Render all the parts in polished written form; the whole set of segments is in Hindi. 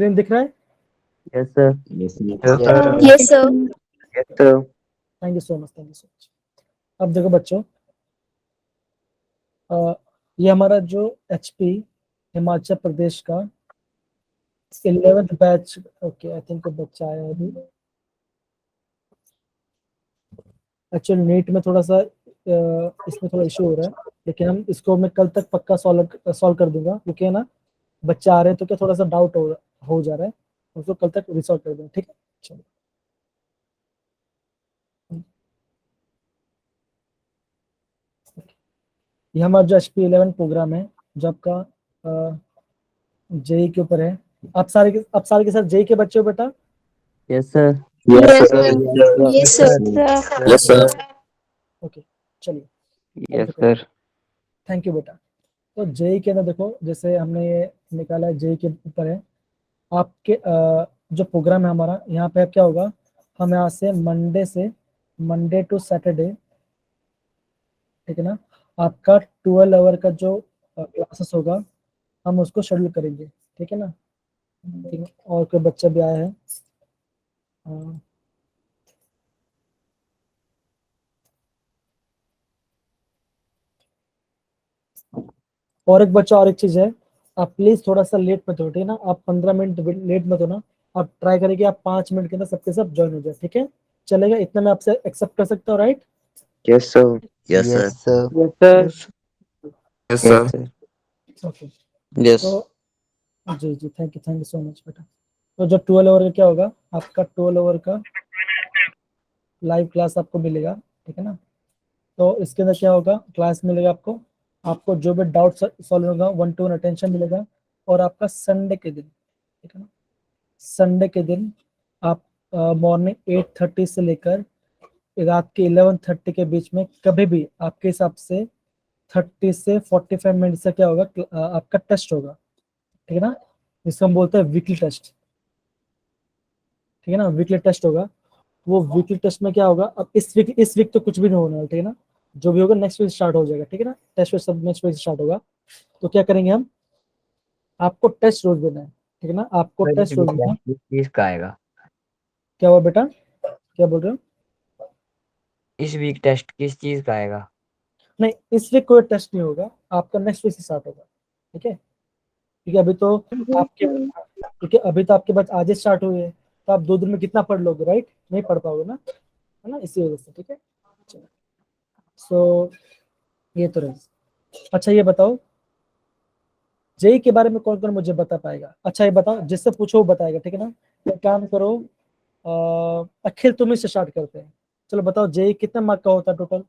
स्क्रीन दिख रहा है? Yes sir. Yes, sir. Yes sir. Thank you so much, thank you so much. अब देखो बच्चों, ये हमारा जो HP हिमाचल प्रदेश का 11th batch, okay I think बच्चा आया है अभी। एक्चुअली नीट में थोड़ा सा इसमें थोड़ा इशू हो रहा है, लेकिन हम इसको मैं कल तक पक्का सॉल्व कर दूंगा, क्योंकि है ना बच्चे आ रहे हैं तो क्या थोड़ा सा डाउट हो जा रहा है, उसको कल तक रिसॉल्व कर दूंगा, ठीक है। चलो ये हमारा जो HP11 प्रोग्राम है, जो आपका जेई के ऊपर है। आप सारे के साथ जेई के बच्चे हो बेटा? Yes sir. Yes, sir. Yes, sir. Yes sir. Okay चलिए, यस सर। थैंक यू बेटा। तो जेई के अंदर देखो, जैसे हमने ये निकाला है जेई के ऊपर है आपके जो प्रोग्राम है हमारा, यहाँ पे क्या होगा, हम यहाँ से मंडे टू सैटरडे, ठीक है ना, आपका 12 आवर का जो क्लासेस होगा हम उसको शेड्यूल करेंगे, ठीक है ना। ठीक है, और कोई बच्चा भी आया है? और एक बच्चा, और एक चीज है, आप प्लीज थोड़ा सा लेट मत हो, ठीक है ना, आप 15 मिनट लेट मत होना। आप ट्राई करें कि आप 5 मिनट के अंदर सबके सब ज्वाइन हो जाए, ठीक है, चलेगा? इतना मैं आपसे एक्सेप्ट कर सकता हूँ, right? Yes sir. Yes sir. Yes sir. Yes sir. Okay, yes. तो जी जी, थैंक यू सो मच बेटा। तो जो 12 ओवर का क्या होगा, आपका 12 ओवर का लाइव क्लास आपको मिलेगा, ठीक है ना। तो इसके अंदर क्या होगा, क्लास मिलेगा आपको, आपको जो भी डाउट सॉल्व होगा 1-to-1 अटेंशन मिलेगा। और आपका संडे के दिन, ठीक है ना, संडे के दिन आप मॉर्निंग 8:30 से लेकर रात के 11:30 के बीच में कभी भी आपके हिसाब से 30 से 45 मिनट से क्या होगा, आपका टेस्ट होगा, ठीक है ना, जिसको हम बोलते हैं वीकली टेस्ट, ठीक है ना, वीकली टेस्ट होगा। वो वीकली टेस्ट में क्या होगा, अब इस वीक तो कुछ भी नहीं होने वाला, ठीक है ना, जो भी होगा नेक्स्ट वीक स्टार्ट हो जाएगा, ठीक है ना, टेस्ट सब नेक्स्ट वीक स्टार्ट होगा। तो क्या करेंगे हम, आपको टेस्ट रोज देना है, ठीक है ना, आपको टेस्ट रोज देना है। किस का आएगा? क्या हुआ बेटा, क्या बोल रहे हो? इस वीक टेस्ट किस चीज का आएगा? नहीं, इस वीक कोई टेस्ट नहीं होगा, आपका नेक्स्ट वीक से स्टार्ट होगा, ठीक है, क्योंकि अभी तो आपके क्योंकि अभी तो आपके पास आज ही स्टार्ट हुए हैं, तो आप 2 दिन में कितना पढ़ लोगे, राइट? नहीं पढ़ पाओगे ना, है ना, इसी वजह से, ठीक है। सो ये तो रहे। अच्छा ये बताओ, जेई के बारे में कौन कौन मुझे बता पाएगा? अच्छा ये बताओ, जिससे पूछो वो बताएगा, ठीक है ना। तो काम करो, अखिल तुम ही से स्टार्ट करते हैं। चलो बताओ, जेई कितने मार्क का होता है टोटल?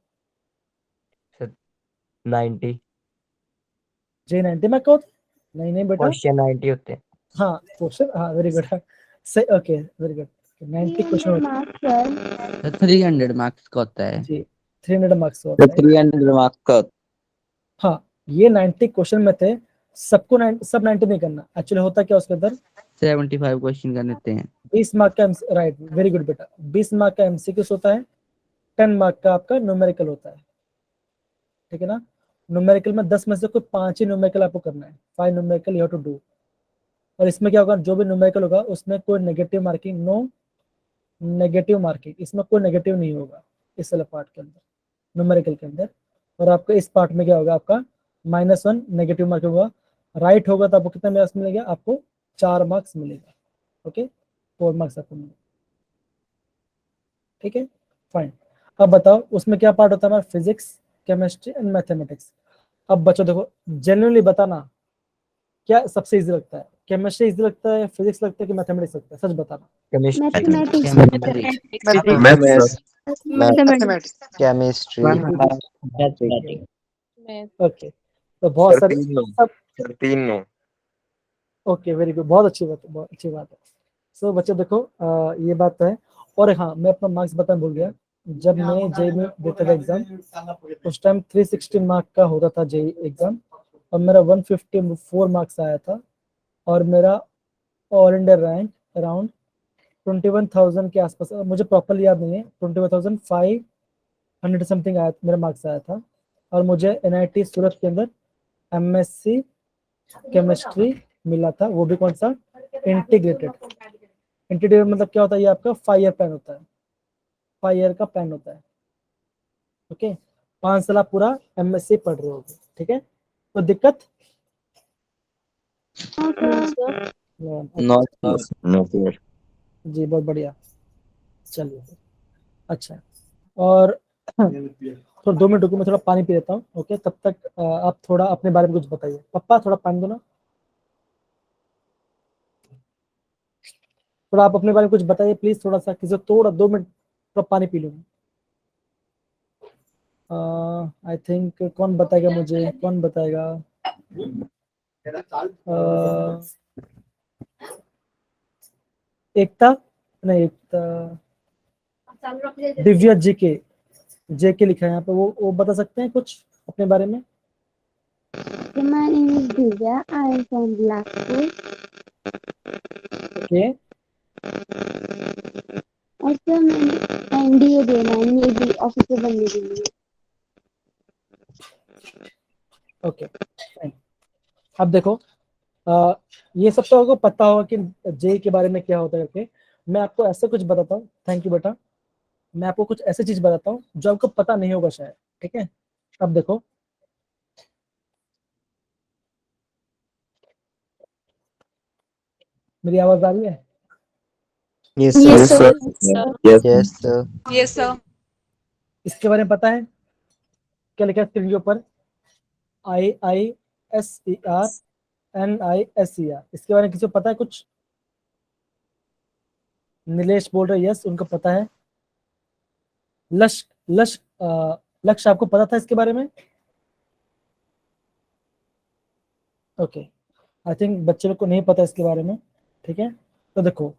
90 जेई 90 मार्क का होता है? नहीं बेटा, क्वेश्चन 90 होते हैं। हाँ क्वेश्चन, हाँ वेरी गुड, सही, ओके वेरी गुड, 90 क्वेश्चन होता है 300 मार्क्स का होता है। जी, 300 मार्क्स का होता है। 300 मार्क्स का। हाँ, ये 90 क्वेश्चन में थे, सबको सब 90 नहीं करना, एक्चुअली होता क्या उसके अंदर, 75 क्वेश्चन करने होते हैं। 20 मार्क का, राइट वेरी गुड बेटा, 20 मार्क का एमसीक्यूज होता है, 10 मार्क का आपका न्यूमेरिकल होता है, ठीक है ना। न्यूमेरिकल में 10 में से कोई 5 ही न्यूमेरिकल आपको करना है, 5 numerical you have to do. और इसमें क्या होगा, जो भी न्यूमेरिकल होगा उसमें कोई negative marking, no negative marking, इसमें कोई नेगेटिव नहीं होगा इस वाले पार्ट के अंदर, न्यूमेरिकल के अंदर। और आपका इस पार्ट में क्या होगा, आपका -1 नेगेटिव मार्क होगा, राइट होगा तो आपको कितना मार्क्स मिलेगा, आपको 4 मार्क्स मिलेगा, ओके, 4 मार्क्स आपको मिलेगा, ठीक है, फाइन। अब बताओ उसमें क्या पार्ट होता है हमारा, फिजिक्स, केमिस्ट्री एंड मैथमेटिक्स। अब बच्चों देखो, जनरली बताना क्या सबसे इजी लगता है, केमिस्ट्री इजी लगता है, फिजिक्स लगता है कि मैथमेटिक्स लगता है, सच बताना। केमिस्ट्री। ओके, तो बहुत सारे सब, तीनों। ओके वेरी गुड, बहुत अच्छी बात है, बहुत अच्छी बात है। सो बच्चों देखो, ये बात तो है। और हाँ, मैं अपना मार्क्स बताना भूल गया, जब मैं जेई में देता था एग्जाम, उस टाइम 360 मार्क का होता था जेई एग्जाम, और मेरा 154 मार्क्स आया था, और मेरा ऑल इंडिया रैंक अराउंड 21,000 के आसपास, मुझे प्रॉपर याद नहीं है, 21,500 समथिंग आया, मेरा मार्क्स आया था। और मुझे NIT सूरत के अंदर MSc केमिस्ट्री मिला था, वो भी कौन सा, इंटीग्रेटेड। इंटीग्रेटेड मतलब क्या होता है, ये आपका 5 ईयर प्लान होता है, 5 ईयर का प्लान होता है। ओके, 5 साल आप पूरा एमएससी पढ़ रहे होगे, ठीक है। तो दिक्कत नॉट नो फियर। जी, बहुत बढ़िया। चलिए, अच्छा। और तो 2 मिनट रुको, मैं थोड़ा पानी पी लेता हूँ। ओके, तब तक आप थोड़ा अपने बारे में कुछ बताइए। पप्पा थोड़ा पानी दो ना, थोड़ा आप अपने बारे में कुछ बताइए प्लीज, थोड़ा सा, किसी थोड़ा 2 मिनट थोड़ा पानी पी लूँ। आई थिंक कौन बताएगा मुझे, कौन बताएगा? अ, एकता, नहीं एकता, दिव्या जेके लिखा है यहाँ पे, वो बता सकते हैं कुछ अपने बारे में? My name is Divya. I am from Blackpool. Okay, और सर मैंने एनडीए देना है नेवी ऑफिसर बनने के लिए। Okay, fine. अब देखो, ये सब तो आपको पता होगा कि जे के बारे में क्या होता है करके। मैं आपको ऐसे कुछ बताता हूँ, थैंक यू बेटा। मैं आपको कुछ ऐसी चीज बताता हूँ जो आपको पता नहीं होगा शायद, ठीक है। अब देखो, मेरी आवाज आ रही है? Yes Yes, sir. sir. Yes sir. Yes, sir. इसके बारे में पता है क्या लिखा है स्क्रीन के ऊपर? IISER NISER, इसके बारे में किसी को पता है कुछ? नीलेश बोल रहे यस, उनको पता है। लक्ष्य आपको पता था इसके बारे में? ओके, आई थिंक बच्चे लोग को नहीं पता इसके बारे में, ठीक है। तो देखो,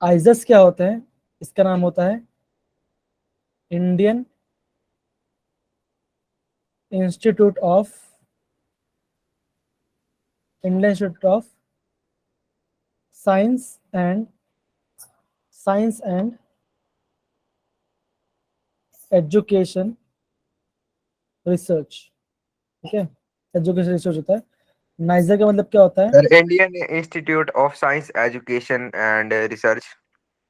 आइजस क्या होते हैं, इसका नाम होता है Indian Institute of science and education research, ठीक है। एजुकेशन रिसर्च होता है। नाइजर का मतलब क्या होता है? Sir Indian Institute of Science Education and Research.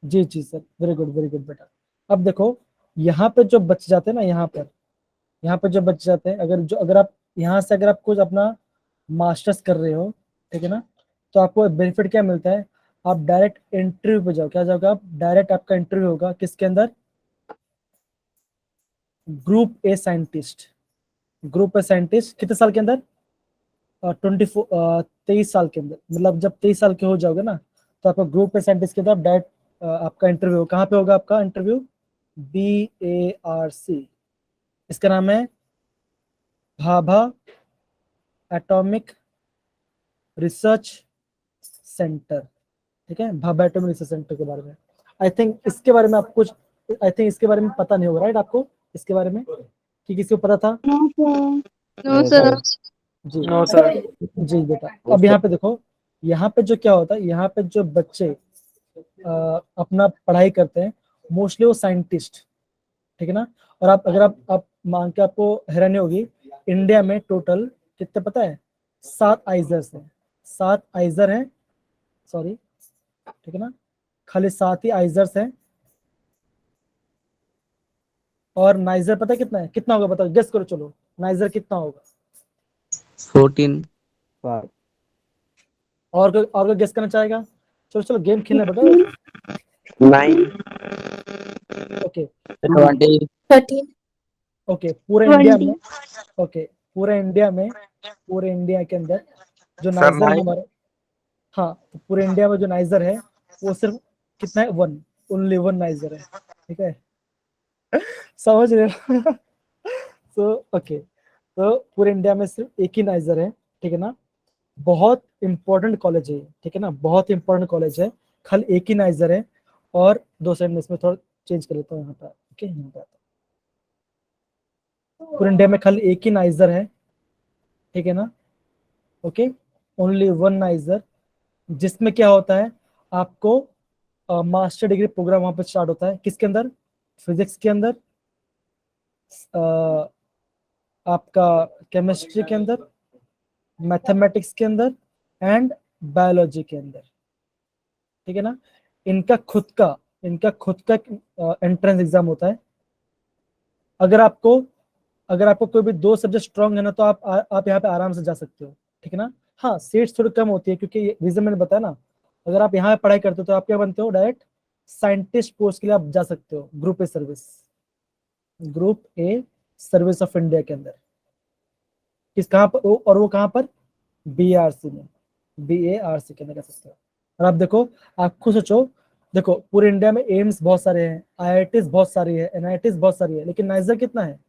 जी जी सर, वेरी गुड बेटा। अब देखो, यहाँ पे जो बच्चे जाते हैं ना, यहाँ पे जो बच्चे जाते हैं, अगर आप यहाँ से अगर आप कुछ अपना मास्टर्स कर रहे हो, ठीक है ना, तो आपको बेनिफिट क्या मिलता है? आप डायरेक्ट इंटरव्यू पे जाओ, क्या जाओगे आप? डायरेक्ट आपका इंटरव्यू होगा किसके अंदर? Group a scientist. Group a scientist कितने साल के अंदर? 23 साल के अंदर। मतलब जब 23 साल के हो जाओगे ना, तो आपका ग्रुप ए साइंटिस्ट के अंदर डायरेक्ट आपका इंटरव्यू कहाँ पे होगा? आपका इंटरव्यू BARC, इसका नाम है भाभा एटॉमिक रिसर्च सेंटर, ठीक है। भाभा एटॉमिक रिसर्च सेंटर के बारे में आई थिंक इसके बारे में आपको कुछ, आई थिंक इसके बारे में पता नहीं होगा, राइट? आपको इसके बारे में कि किसी को पता था? No, sir. No, sir. जी नो सर। जी बेटा। अब यहाँ पे देखो, यहाँ पे जो क्या होता है, यहाँ पे जो बच्चे अपना पढ़ाई करते हैं, मोस्टली वो साइंटिस्ट, ठीक है ना। और आप मान के आपको हैरानी होगी, इंडिया में टोटल कितने पता है? 7 आइजर्स हैं, 7 आइजर हैं, सॉरी, ठीक है ना, खाली 7 ही आइजर्स हैं। और नाइजर पता है कितना है? कितना होगा बताओ, गेस करो, चलो नाइजर कितना होगा? 14। और कोई गेस करना चाहेगा? चलो चलो, गेम खेलना बेटा। 9। ओके 20। 13. ओके, पूरे इंडिया 20. में, ओके पूरे इंडिया के अंदर जो सर नाइजर है 9। हमारे, हाँ, तो पूरे इंडिया में जो नाइजर है वो सिर्फ कितना है? 1, ओनली 1 नाइजर है, ठीक है। समझ रहे हो? तो ओके, तो पूरे इंडिया में सिर्फ एक ही नाइजर है, ठीक है ना। बहुत इंपॉर्टेंट कॉलेज है, ठीक है ना, बहुत इंपॉर्टेंट कॉलेज है। खाली एक ही नाइजर है। और 2 सेकंड में इसमें थोड़ा चेंज कर लेता हूँ यहाँ पर, ओके, यहाँ पे पूरे इंडिया में खाली एक ही नाइजर है, ठीक है ना। ओके, ओनली 1 नाइजर, जिसमें क्या होता है, आपको मास्टर डिग्री प्रोग्राम वहां पर स्टार्ट होता है किसके अंदर? फिजिक्स के अंदर, अ, आपका केमिस्ट्री के अंदर, मैथमेटिक्स के अंदर एंड बायोलॉजी के अंदर, ठीक है ना। इनका खुद का एंट्रेंस एग्जाम होता है। अगर आपको कोई भी 2 सब्जेक्ट स्ट्रांग है ना, तो आप यहाँ पे आराम से जा सकते हो, ठीक है ना। हाँ, सीट्स थोड़ी कम होती है, क्योंकि रीजन मैंने बताया ना, अगर आप यहाँ पे पढ़ाई करते हो तो आप क्या बनते हो, डायरेक्ट साइंटिस्ट पोस्ट के लिए आप जा सकते हो, group a service of India के अंदर। कहाँ पर, और वो कहाँ पर, BARC में, BARC के अंदर जा सकते हो। और आप देखो, आप खुद सोचो, देखो पूरे इंडिया में एम्स बहुत सारे हैं, IITs बहुत सारी है, NITs बहुत सारी है, लेकिन नाइजर कितना है,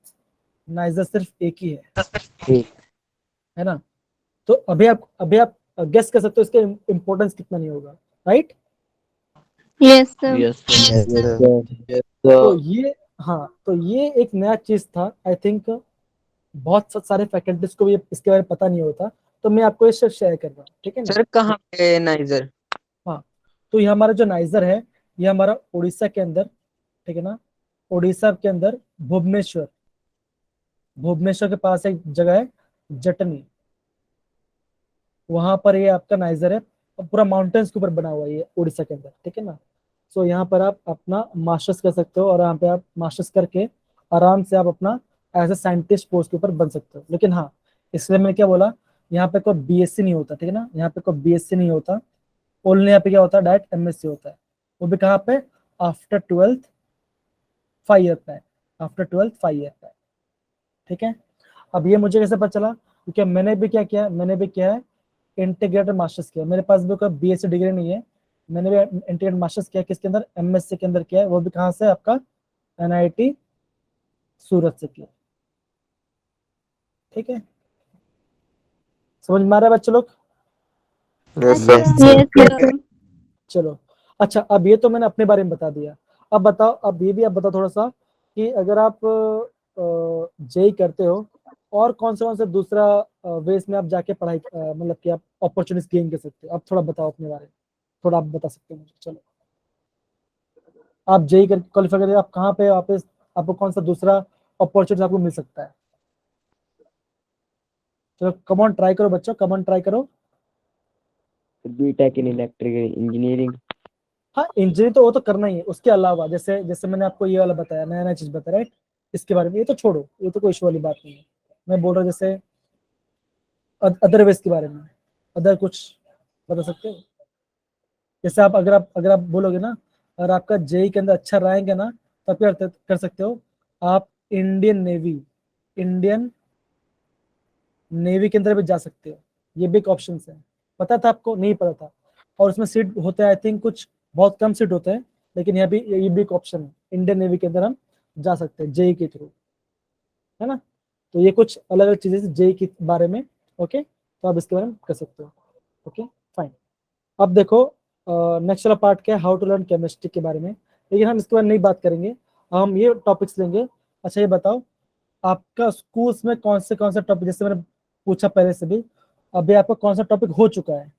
नाइजर सिर्फ एक ही है ना। तो अभी आप गेस कर सकते हो इसका इंपॉर्टेंस कितना नहीं होगा, right. Yes, sir. Yes, sir. Yes, Yes, sir. sir. Yes, तो sir. ये, हाँ, तो ये एक नया चीज था। आई थिंक बहुत सारे फैकल्टीज को भी इसके बारे में पता नहीं होता, तो मैं आपको ये शेयर कर रहा हूँ, ठीक है ना। सर कहाँ पे नाइजर? हाँ, तो ये हमारा जो नाइजर है, ये हमारा उड़ीसा के अंदर, ठीक है ना, उड़ीसा के अंदर भुवनेश्वर के पास एक जगह है जटनी, वहां पर ये आपका नाइजर है। और पूरा माउंटेन्स के ऊपर बना हुआ है ये उड़ीसा के अंदर, ठीक है ना। सो यहाँ पर आप अपना मास्टर्स कर सकते हो, और यहाँ पे आप मास्टर्स करके आराम से आप अपना एज ए साइंटिस्ट पोस्ट के ऊपर बन सकते हो। लेकिन हाँ, इसलिए मैंने क्या बोला, यहाँ पे कोई BSc नहीं होता, ठीक है ना, यहाँ पे कोई BSc नहीं होता। ओनली यहाँ पे क्या होता है, डायरेक्ट MSc होता है। वो भी कहाँ पे, आफ्टर 12th 5 ईयर पे है, आफ्टर 12th 5 ईयर पे है, ठीक है। अब ये मुझे कैसे पता चला, क्योंकि मैंने भी क्या है, इंटीग्रेटेड मास्टर्स किया। मेरे पास भी कोई BSc डिग्री नहीं है, मैंने भी इंटीग्रेटेड मास्टर्स किया, किसके अंदर, MSc के अंदर किया है। वो भी कहाँ से, आपका NIT सूरत से किया, ठीक है। समझ में आ रहा है बच्चे लोग। Yes, sir. Yes, sir. चलो, अच्छा, अब ये तो मैंने अपने बारे में बता दिया। अब बताओ, अब ये भी आप बताओ थोड़ा सा, कि अगर आप JEE करते हो, और कौन से दूसरा वेस में आप जाके पढ़ाई, मतलब कि आप अपॉर्चुनिटीज गेन कर सकते हो। आप थोड़ा बताओ अपने बारे में, थोड़ा आप बता सकते हो मुझे। चलो, आप JEE कर क्वालिफाई करके आप कहाँ पे वापस, आपको कौन सा दूसरा अपॉर्चुनिटी आपको मिल सकता है। चलो, कम ऑन ट्राई करो बच्चों, कम ऑन ट्राई करो। BTech in electrical engineering. हाँ, इंजीनियरिंग तो वो तो करना ही है, उसके अलावा जैसे जैसे मैंने आपको ये वाला बताया, नया नया चीज बताया, राइट। इसके बारे में ये तो छोड़ो, ये तो कोई इशू वाली बात नहीं है। मैं बोल रहा हूँ जैसे अदर वेज के बारे में, अदर कुछ बता सकते हो। जैसे आप अगर आप बोलोगे ना, अगर आपका JEE के अंदर अच्छा रैंक है ना, तो आप क्या कर सकते हो, आप इंडियन नेवी के अंदर भी जा सकते हो। ये भी एक ऑप्शन है, पता था आपको, नहीं पता था। और उसमें सीट होते हैं, आई थिंक कुछ बहुत कम सीट होते हैं, लेकिन ये भी एक ऑप्शन है, इंडियन नेवी के अंदर हम जा सकते हैं JEE के थ्रू, है ना। तो ये कुछ अलग अलग चीजें JEE के बारे में, ओके, तो आप इसके बारे में कर सकते हो, ओके, फाइन। अब देखो, नेक्स्ट वाला पार्ट क्या है, हाउ टू लर्न केमिस्ट्री के बारे में, लेकिन हम इसके बारे में नहीं बात करेंगे, हम ये टॉपिक्स लेंगे। अच्छा, ये बताओ, आपका स्कूल्स में कौन से टॉपिक, जैसे मैंने पूछा पहले से भी, अभी आपका कौन सा टॉपिक हो चुका है,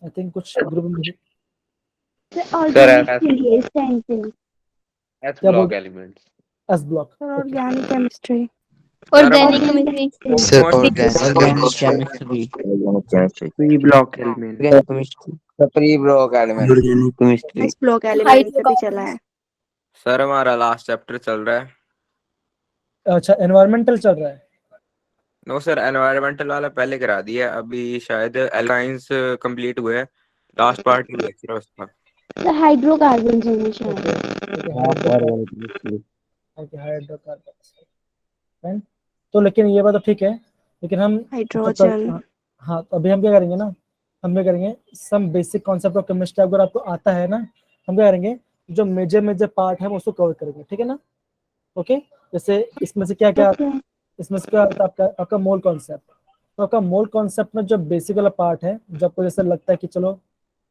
आई थिंक कुछ ग्रुप में Sir, organic chemistry. S क्या block बोल, elements. S block, Organic chemistry. Sir, Organic chemistry. Sir, Organic chemistry. P block element. Organic chemistry. Pre-block element. Organic chemistry. S block element पे भी चला है. सर हमारा लास्ट चैप्टर चल रहा है। अच्छा, एनवायरमेंटल चल रहा है। नो सर, एनवायरमेंटल वाला पहले करा दिया, अभी शायद एल्काइंस कंप्लीट हुए हैं, लास्ट पार्ट ही लेक्चर है उसका। Sir, hydrocarbons होने शायद. Organic chemistry. हाइड्रोकार्बन, तो लेकिन ये बात तो ठीक है, लेकिन हम Hydrogen. हाँ, तो अभी हम क्या करेंगे ना, हम क्या करेंगे, some basic concept of chemistry अगर आपको आता है ना, हम क्या करेंगे, जो मेजर पार्ट है उसको कवर करेंगे, ठीक है ना, ओके। जैसे इसमें से क्या क्या, Okay. इसमें से क्या आता है, आपका मोल कॉन्सेप्ट। तो आपका मोल कॉन्सेप्ट में जो बेसिक वाला पार्ट है, जो आपको जैसे लगता है कि चलो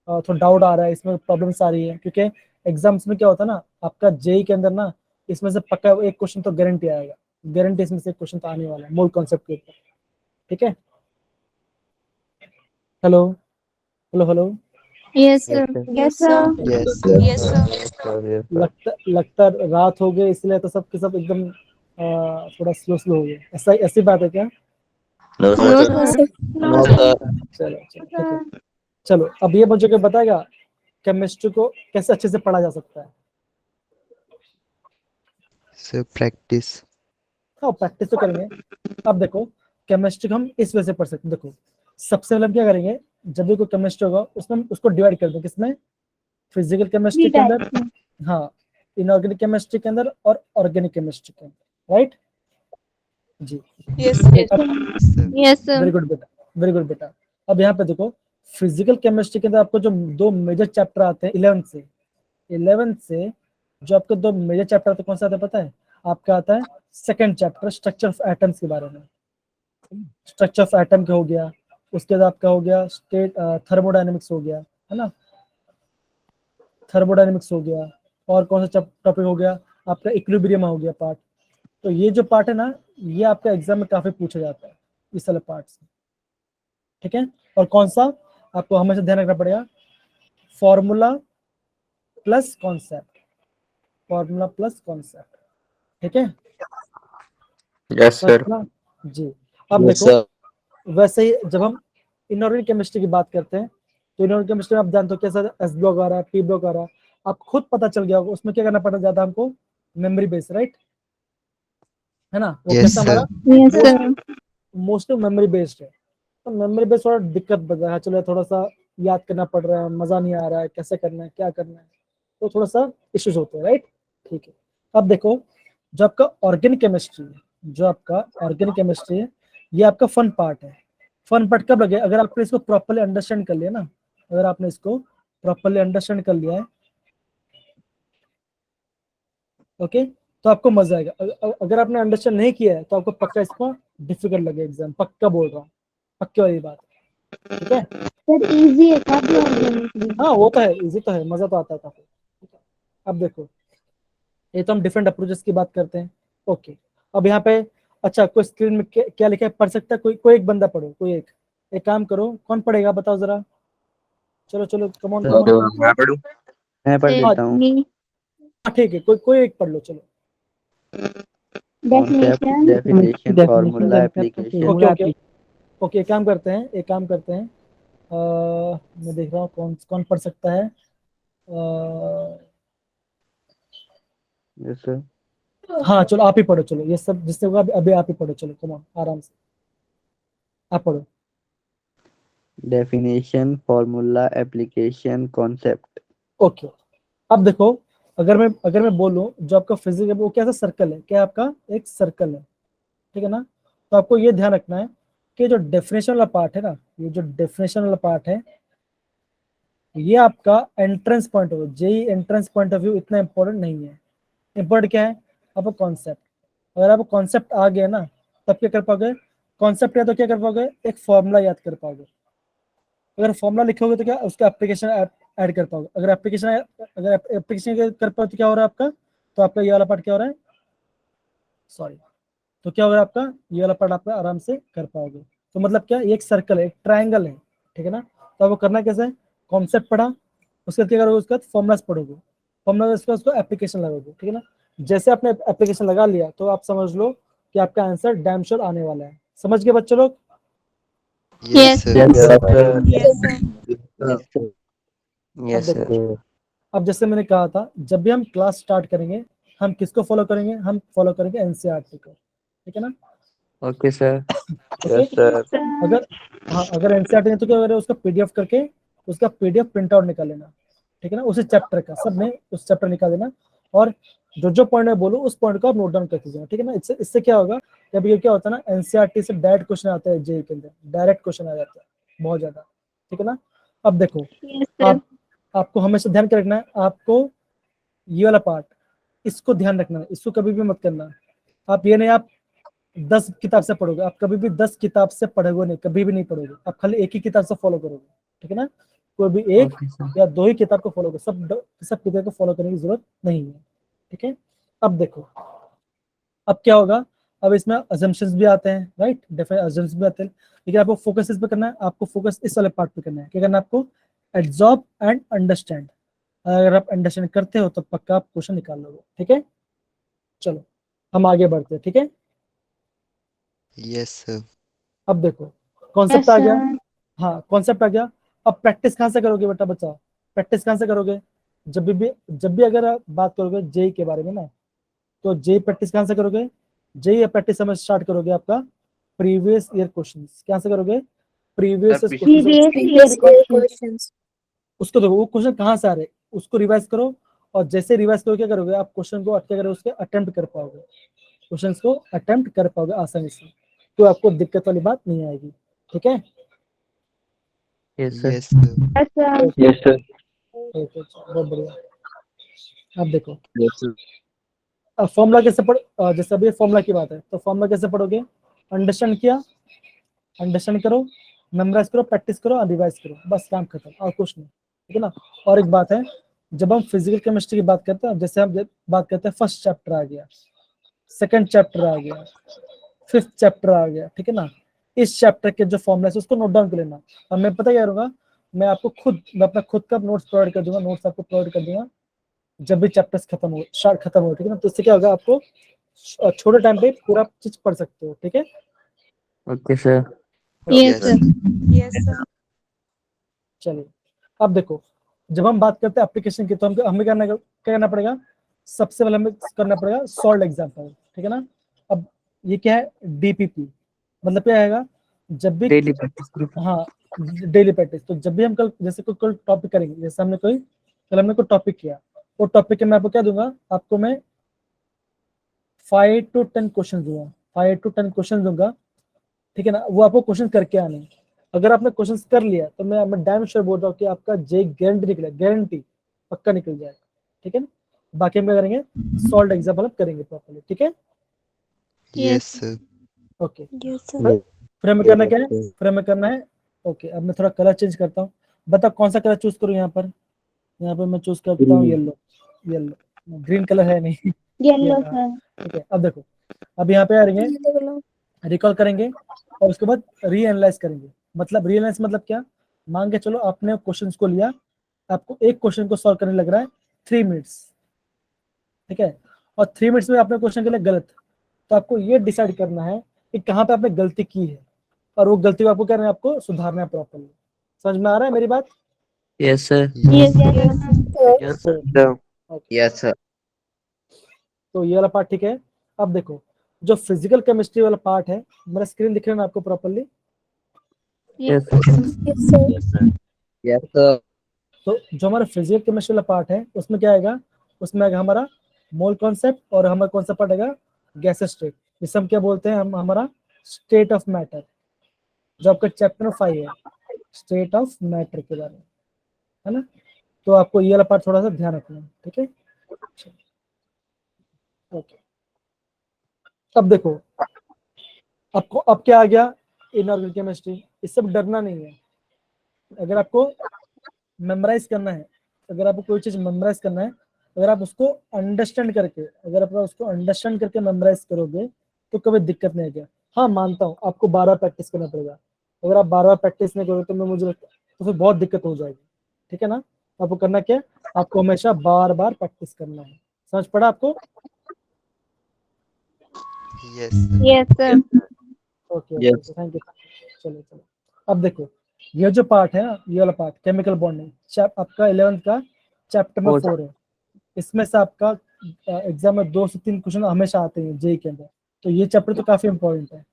थोड़ा डाउट आ रहा है, इसमें प्रॉब्लम्स आ रही है, क्योंकि एग्जाम्स में क्या होता है ना, आपका JEE के अंदर ना, इसमें से पक्का एक क्वेश्चन तो गारंटी आएगा, गारंटी इसमें से एक क्वेश्चन तो आने वाला है मोल कॉन्सेप्ट के ऊपर, ठीक है। Hello hello hello, Yes, sir. Yes, sir. yes, sir. Yes, sir. लगता रात हो गई, इसलिए तो सबके सब एकदम थोड़ा स्लो हो गए, ऐसी बात है क्या। No, No, sir. sir. No, sir. चलो ठीक है, चलो अब ये मुझे क्या बताएगा, केमिस्ट्री को कैसे अच्छे से पढ़ा जा सकता है? Sir practice. हाँ, प्रैक्टिस तो करेंगे। अब देखो, केमिस्ट्री को हम इस वजह से पढ़ सकते हैं। देखो, सबसे पहले हम क्या करेंगे, जब भी कोई केमिस्ट्री होगा उसमें हम उसको डिवाइड कर देंगे, किसमें? फिजिकल केमिस्ट्री के अंदर, हाँ, इनऑर्गेनिक केमिस्ट्री के अंदर और ऑर्गेनिक केमिस्ट्री के अंदर, राइट जी? Yes. यस वेरी गुड बेटा, वेरी गुड बेटा। अब यहाँ पे देखो, फिजिकल केमिस्ट्री के अंदर आपको जो दो मेजर चैप्टर आते हैं 11th से जो आपको दो मेजर चैप्टर आते हैं, कौन सा आता है पता है? आपका आता है second chapter, structure of atoms के बारे में। स्ट्रक्चर ऑफ एटम का हो गया, उसके बाद आपका हो गया स्टेट थर्मोडायनेमिक्स हो गया, है ना? थर्मोडायनेमिक्स हो गया, और कौन सा टॉपिक हो गया आपका? इक्विलिब्रियम हो गया पार्ट। तो ये जो पार्ट है ना, ये आपका एग्जाम में काफी पूछा जाता है इस वाले पार्ट से, ठीक है? और कौन सा आपको हमेशा ध्यान रखना पड़ेगा? Formula plus concept, formula plus concept, ठीक है? Yes sir. ना जी। अब Yes, देखो, sir. वैसे ही जब हम इनऑर्गेनिक केमिस्ट्री की बात करते हैं, तो इनऑर्गेनिक केमिस्ट्री में आप जानते हो कैसा एस ब्लॉक आ रहा है, पी ब्लॉक आ रहा है, आप खुद पता चल गया होगा उसमें क्या करना पड़ जाता है हमको? मेमोरी बेस, राइट, है ना? वो Yes, कैसा sir. हमारा yes sir mostly memory based है। तो मेमोरी बेस्ड थोड़ा दिक्कत बन रहा है, चलो थोड़ा सा याद करना पड़ रहा है, मजा नहीं आ रहा है, कैसे करना है, क्या करना है, तो थोड़ा सा इश्यूज होते हैं, राइट? ठीक है। अब देखो, जो आपका ऑर्गेनिक केमिस्ट्री है, जो आपका ऑर्गेनिक केमिस्ट्री है, ये आपका फन पार्ट है। फन पार्ट कब लगे? अगर आपने इसको प्रॉपर्ली अंडरस्टैंड कर लिया ना, अगर आपने इसको प्रॉपर्ली अंडरस्टैंड कर लिया है, ओके, तो आपको मजा आएगा। अगर आपने अंडरस्टैंड नहीं किया है तो आपको पक्का इसको डिफिकल्ट लगे एग्जाम, पक्का बोल रहा हूँ, पक्की वाली बात, ठीक है? सर इजी है काफी ऑर्गेनिक। हाँ, वो तो है, इजी तो है, मजा तो आता है काफी, ठीक है? अब देखो, ये तो हम डिफरेंट अप्रोचेस की बात करते हैं, ओके। अब यहाँ पे अच्छा, कोई स्क्रीन में क्या लिखा है पढ़ सकता है? कोई एक बंदा पढ़ो, कोई एक काम करो, कौन पढ़ेगा बताओ जरा? चलो चलो, कमॉन सर, कमॉन। मैं पढ़ूं? मैं पढ़ देता हूँ। हाँ ठीक है, कोई एक पढ़ लो, चलो। Concept, definition, formula, application. Okay okay okay, एक काम करते हैं, मैं देख रहा हूँ कौन कौन पढ़ सकता है। Yes sir. हाँ चलो, आप ही पढ़ो, चलो, ये सब जिससे होगा अभी आप ही पढ़ो, चलो कमॉन, आराम से आप पढ़ो। Definition, formula, application, concept. Okay, अब देखो, अगर मैं बोलूं जो आपका फिजिक्स है वो कैसा सर्कल है, क्या आपका एक सर्कल है, ठीक है ना? तो आपको ये ध्यान रखना है कि जो डेफिनेशन वाला पार्ट है ना, ये जो डेफिनेशन वाला पार्ट है, ये आपका entrance point of JEE entrance point of view इतना इंपॉर्टेंट नहीं है। इंपॉर्टेंट क्या है? आपका कॉन्सेप्ट। अगर आपको कॉन्सेप्ट आ गया ना, तब क्या कर पाओगे? कॉन्सेप्ट या तो क्या कर पाओगे? एक फॉर्मूला याद कर पाओगे। अगर फॉर्मूला लिखोगे तो क्या उसका एप्लीकेशन ऐड कर पाओगे। अगर एप्लीकेशन कर पाओ तो क्या हो रहा है आपका? तो आपका ये वाला पार्ट क्या हो रहा है? सॉरी, तो क्या होगा आपका? ये वाला पार्ट आप आराम से कर पाओगे। तो मतलब क्या, ये एक सर्कल है, एक ट्रायंगल है, ठीक है ना? तो आपको करना कैसे है? कॉन्सेप्ट पढ़ा, उसके बाद क्या करोगे? उसके बाद फॉर्मुलाज पढ़ोगे, फॉर्मुला उसको एप्लीकेशन लगाओगे, ठीक है ना? जैसे आपने एप्लीकेशन लगा लिया तो आप समझ लो कि आपका आंसर डैम श्योर आने वाला है। समझ गए बच्चे लोग? Yes sir. अब देखो, अब जैसे मैंने कहा था, जब भी हम क्लास स्टार्ट करेंगे, हम किसको फॉलो करेंगे? हम फॉलो करेंगे एनसीईआरटी को, ठीक है ना? Okay sir. ओके, अगर हाँ, अगर एनसीईआरटी है तो क्या करें? उसका पीडीएफ करके उसका पीडीएफ प्रिंट आउट निकाल लेना, ठीक है ना? उसी चैप्टर का, सब में उस चैप्टर निकाल देना, और जो पॉइंट मैं बोलूँ उस पॉइंट को आप नोट डाउन कर दीजिएगा, ठीक है ना? इससे क्या होगा, जब ये क्या होता है ना, एनसीईआरटी से डायरेक्ट क्वेश्चन आता है जेईई के अंदर, डायरेक्ट क्वेश्चन आ जाता है बहुत ज्यादा, ठीक है ना? अब देखो, आपको हमेशा ध्यान क्या रखना है? आपको ये वाला पार्ट, इसको ध्यान रखना है, इसको कभी भी मत करना। आप ये नहीं आप 10 किताब से पढ़ोगे, आप कभी भी 10 किताब से पढ़ोगे नहीं, कभी भी नहीं पढ़ोगे, आप खाली एक ही किताब से फॉलो करोगे, ठीक है ना? कोई भी एक ओके सर। या दो ही किताब को फॉलो करो, सब किताब को फॉलो करने की जरूरत नहीं है, ठीक है? अब देखो, अब क्या होगा, अब इसमें अजम्पशंस भी आते हैं, राइट? डिफरेंट अजम्पशंस भी आते हैं, लेकिन आपको फोकस इस पे करना है, आपको फोकस इस वाले पार्ट पे करना है। क्या करना है आपको? Absorb and understand. अगर आप अंडरस्टैंड करते हो तो पक्का आप क्वेश्चन निकाल लोगे, ठीक है? चलो हम आगे बढ़ते हैं, ठीक है? Yes sir. अब देखो, कॉन्सेप्ट आ गया, हाँ कॉन्सेप्ट आ गया। अब प्रैक्टिस कहाँ से करोगे बेटा? बच्चा प्रैक्टिस कहाँ से करोगे? जब भी अगर आप बात करोगे जेई के बारे में ना, तो जेई प्रैक्टिस कहाँ से करोगे? जेई प्रैक्टिस समय स्टार्ट करोगे आपका प्रीवियस ईयर क्वेश्चंस। कहाँ से करोगे? Previous previous year questions. उसको देखो वो क्वेश्चन कहाँ से आ रहे हैं, उसको रिवाइज करो, और जैसे रिवाइज करो क्या करोगे आप, क्वेश्चन को क्या करोगे, उसके अटेम्प्ट कर पाओगे, क्वेश्चंस को अटेम्प्ट कर पाओगे आसानी से, तो आपको दिक्कत वाली बात नहीं आएगी। ठीक है? Yes sir. Yes, sir. Yes, sir. Yes, sir. Okay, बहुत बढ़िया। अब देखो Yes, sir. अब फॉर्मूला कैसे जैसे अभी फॉर्मूला की बात है, तो फॉर्मूला कैसे पढ़ोगे? अंडरस्टैंड किया, अंडरस्टैंड करो, मेमोराइज करो, प्रैक्टिस करो और रिवाइज करो, बस काम खत्म, और कुछ नहीं। ठीक है ना? और एक बात है, जब हम फिजिकल केमिस्ट्री की बात करते हैं, जैसे हम बात करते हैं फर्स्ट चैप्टर आ गया, सेकंड चैप्टर आ गया, फिफ्थ चैप्टर आ गया, ठीक है ना, इस चैप्टर के जो फॉर्मूला है उसको नोट डाउन कर लेना। और मैं पता क्या करूंगा, मैं अपना खुद का नोट्स प्रोवाइड कर दूंगा, नोट्स आपको प्रोवाइड कर दूंगा जब भी चैप्टर्स खत्म हो, ठीक है ना, तो इससे क्या होगा, आपको छोटे टाइम पे पूरा चीज पढ़ सकते हो। ठीक है? Okay sir. Yes, sir. Yes, sir. चलिए अब देखो, जब हम बात करते हैं एप्लीकेशन की, तो हमें क्या करना पड़ेगा, सबसे पहले हमें करना पड़ेगा सॉल्व एग्जाम्पल। ठीक है ना? अब ये क्या है? डीपीपी मतलब क्या आएगा, जब भी डेली प्रैक्टिस ग्रुप। हाँ डेली प्रैक्टिस। तो जब भी हम कल जैसे कोई टॉपिक करेंगे, जैसे कल हमने कोई टॉपिक किया, वो टॉपिक के मैं आपको क्या दूंगा, आपको मैं 5 to 10 क्वेश्चन दूंगा, 5 to 10 क्वेश्चन दूंगा। ठीक है ना? वो आपको क्वेश्चन करके आने हैं। अगर आपने क्वेश्चन कर लिया तो मैं डैम श्योर बोल रहा हूँ कि आपका जे गारंटी निकलेगा, गारंटी पक्का निकल जाएगा। ठीक है ना? बाकी हम क्या करेंगे, सॉल्व एग्जाम्पल करेंगे प्रॉपर्ली। ठीक है? Yes, sir. Okay, Yes, sir. फिर हमें करना क्या है, फिर हमें करना है, ओके अब मैं थोड़ा कलर चेंज करता हूँ। बता कौन सा कलर चूज करूँ? यहाँ पर मैं चूज करता हूँ येलो। ग्रीन कलर है नहीं। Yellow, Yeah. sir. ठीक है, अब देखो, अब यहाँ पे आ रही है, रिकॉल करेंगे और उसके बाद रीएनालाइज करेंगे। मतलब रीएनालाइज मतलब क्या, मान के चलो आपने क्वेश्चंस को लिया, आपको एक क्वेश्चन को सॉल्व करने लग रहा है 3 मिनट्स। ठीक है? और 3 मिनट्स में आपने क्वेश्चन के लिए गलत, तो आपको ये डिसाइड करना है कि कहाँ पे आपने गलती की है, और वो गलती को आपको क्या करना है, आपको सुधारना है प्रॉपर्ली। समझ में आ रहा है मेरी बात? Yes sir. Yes, Yes, sir. Yes sir. Sir. Yes, sir. तो ये वाला पार्ट ठीक है। अब देखो, जो फिजिकल केमिस्ट्री वाला पार्ट है, मेरा स्क्रीन दिख रहा है ना आपको properly? Yes sir. Yes, sir. Yes, sir. तो जो हमारा फिजिकल केमिस्ट्री वाला पार्ट है, उसमें क्या आएगा, उसमें आएगा हमारा मोल कॉन्सेप्ट, और हमारा कौन सा पार्ट आएगा, गैसेस स्टेट। इसे हम क्या बोलते हैं, हम हमारा स्टेट ऑफ मैटर, जो आपका चैप्टर 5 है, स्टेट ऑफ मैटर के बारे में, है ना? तो आपको ये वाला पार्ट थोड़ा सा ध्यान रखना है। ठीक है? ओके, अब देखो, आपको अब क्या आ गया, इनऑर्गेनिक केमिस्ट्री। इससे डरना नहीं है। अगर आपको मेमोराइज करना है, अगर आपको कोई चीज मेमोराइज करना है, अगर आप उसको अंडरस्टैंड करके, मेमोराइज करोगे तो कभी दिक्कत नहीं आएगी। हाँ मानता हूँ आपको 12 प्रैक्टिस करना पड़ेगा। अगर आप 12 प्रैक्टिस नहीं करोगे तो मुझे लगता है तो फिर बहुत दिक्कत हो जाएगी। ठीक है ना? आपको करना क्या है, आपको हमेशा बार बार प्रैक्टिस करना है। समझ पड़ा आपको? Yes, sir. Yes, sir. Okay, Yes. Thank you. चलो, अब देखो, ये जो पार्ट है ना, ये वाला पार्ट केमिकल बॉन्डिंग, आपका 11th का चैप्टर में 4 है। इसमें से आपका एग्जाम में 2 से 3 क्वेश्चन हमेशा आते हैं जेई के अंदर, तो ये चैप्टर तो काफी इंपॉर्टेंट है।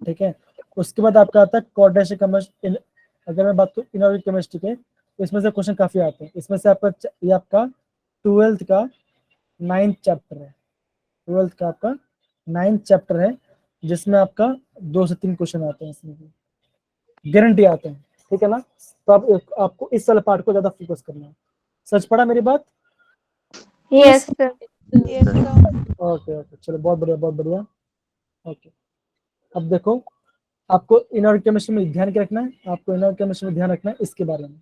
ठीक है? उसके बाद आपका आता है कोऑर्डिनेशन केमिस्ट्री। अगर मैं बात करूँ इनऑर्गेनिक केमिस्ट्री के, तो इसमें से क्वेश्चन काफी आते हैं। इसमें से ये आपका 12th का 9th चैप्टर है। 12th का आपका 9th चैप्टर है, जिसमें आपका 2 से 3 क्वेश्चन आते हैं, इसमें गारंटी आते हैं। ठीक है ना? तो आपको इस वाले पार्ट को ज्यादा फोकस करना है। सच पड़ा मेरी बात? Yes, sir. Yes, sir. Okay, चलो, बहुत बढ़िया। ओके, अब देखो, आपको इनऑर्गेनिक केमिस्ट्री में ध्यान क्या रखना है, इसके बारे में,